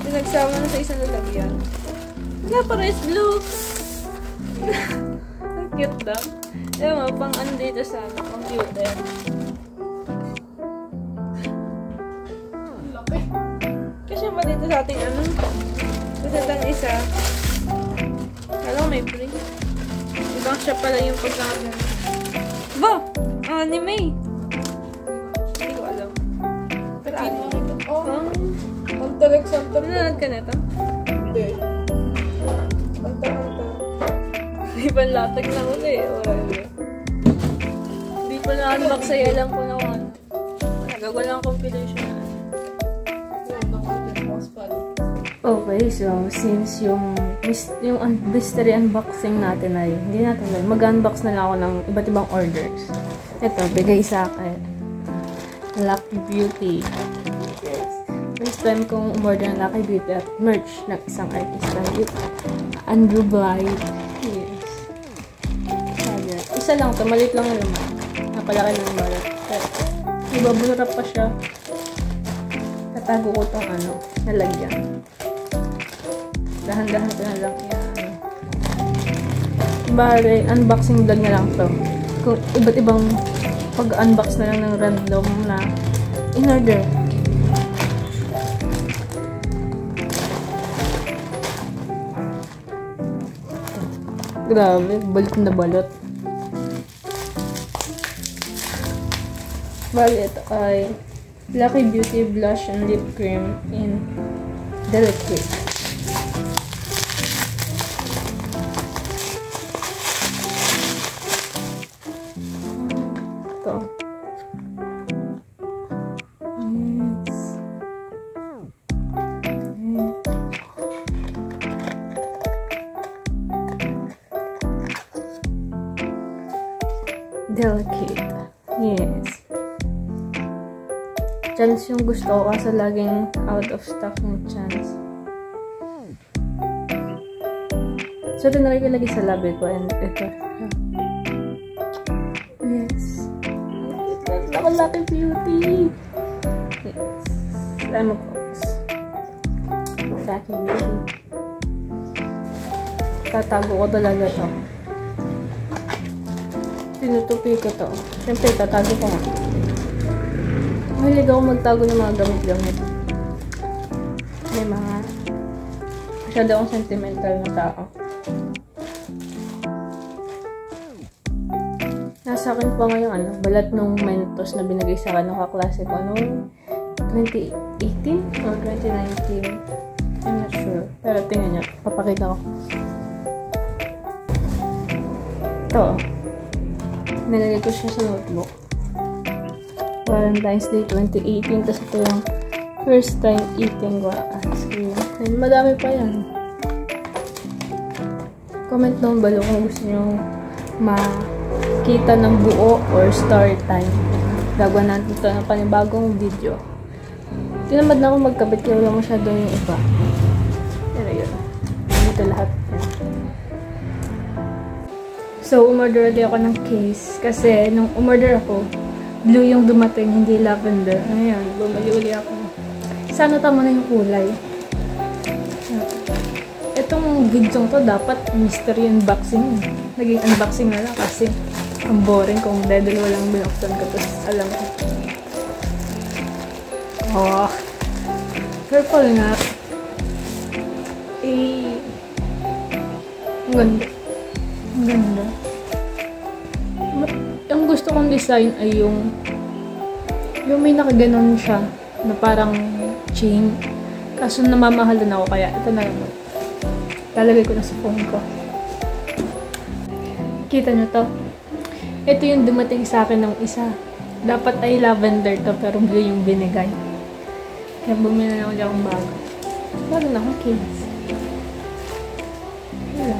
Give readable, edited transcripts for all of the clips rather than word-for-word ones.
Pinagsama na sa isang lalagyan. Kaya pares blue. Ang cute daw. Ewan mo, pang ano dito sa computer. Laki. Kasi ba dito sa ating ano? Kasi itang isa. Alam ko may free. Ibang siya pala yung pagkakas. Ba! Anime! Hindi ko alam. Pero anime. Oh. Hunter x Hunter. Nanonood ka na ito? Hindi. Hunter. Hindi pa latek na uli. Hindi pa na-unbox sa'yo. Alam ko na ano. Nagagawa lang compilation na. Okay, so since yung mystery unboxing natin ay hindi natin lang. Mag-unbox na lang ako ng iba't ibang orders. Ito, bigay sa akin. Lucky Beauty. Yes. First time kong umorder ng Lucky Beauty at merch ng isang artista. Andrew Blythe. Yes. Sabi, isa lang ito. Maliit lang yung naman. Napalaki ng balat. Ibabura pa siya. Tatago ko itong ano, nalagyan. Dahan-dahan ko na lang yan. Bale, unboxing vlog na lang to. Kung iba't ibang pag-unbox na lang ng random na in-order. Grabe, balot na balot. Bale, ito ay Lucky Beauty Blush and Lip Cream in Delicate. Delicate. Yes. Chance yung gusto ko kasi laging out of stock ng chance. So, ito na rin lagi sa labi ko and ito. Yes. Ito ako Lucky Beauty. Yes. I'm a focus. Lucky Beauty. Tatago ko talaga ito. Tinutupi ko to. Siyempre, tatago ko nga. Mahilig ako magtago ng mga gamit-gamit. May mga masyado akong sentimental na tao. Nasa akin pa ngayon, ano, balat nung Mentos na binigay sa akin ng kaklase ko noong 2018 or 2019. I'm not sure. Pero tingnan nyo. Papakita ko. Ito. Nilagay ko siya sa notebook. Valentine's Day 2018. Tapos ito yung first time eating ko ice cream. And madami pa yan. Comment down below kung gusto nyo makita ng buo or story time. Gagawa natin ito ng panibagong video. Tinamad na ako magkabit kaya wala masyado yung iba. Pero yun. Dito lahat. So, umorder ulit ako ng case. Kasi, nung umorder ako, blue yung dumating, hindi lavender. Ayan, bumali ulit ako. Sana tama na yung kulay. Itong video to, dapat mystery unboxing. Naging unboxing na lang kasi ang boring kung dahil walang binuksan ko. Tapos, alam ko. Oh. Purple nga. Eh. Ang ganda. Ang ganda. Ang gusto kong design ay yung may nakaganon siya na parang chain. Kaso namamahalan ako kaya ito na lang. Lalagay ko na sa phone ko. Kita nyo to? Ito yung dumating sa akin ng isa. Dapat ay lavender to pero blue yung binigay. Kaya bumili na ulit akong bago. Bago na akong case. Wala.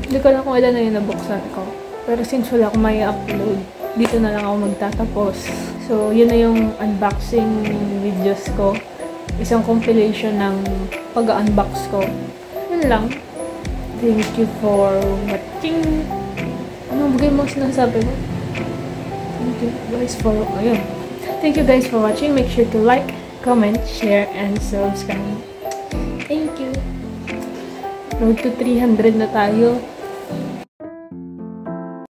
Hindi ko lang kung ilan na yung nabuksan ko. Pero since wala akong may upload, dito na lang ako magtatapos. So, yun na yung unboxing videos ko. Isang compilation ng pag-unbox ko. Yun lang. Thank you for watching. Anong bagay mo sinasabi mo? Thank you guys for... Ayun. Thank you guys for watching. Make sure to like, comment, share, and subscribe. Road to 300 na tayo.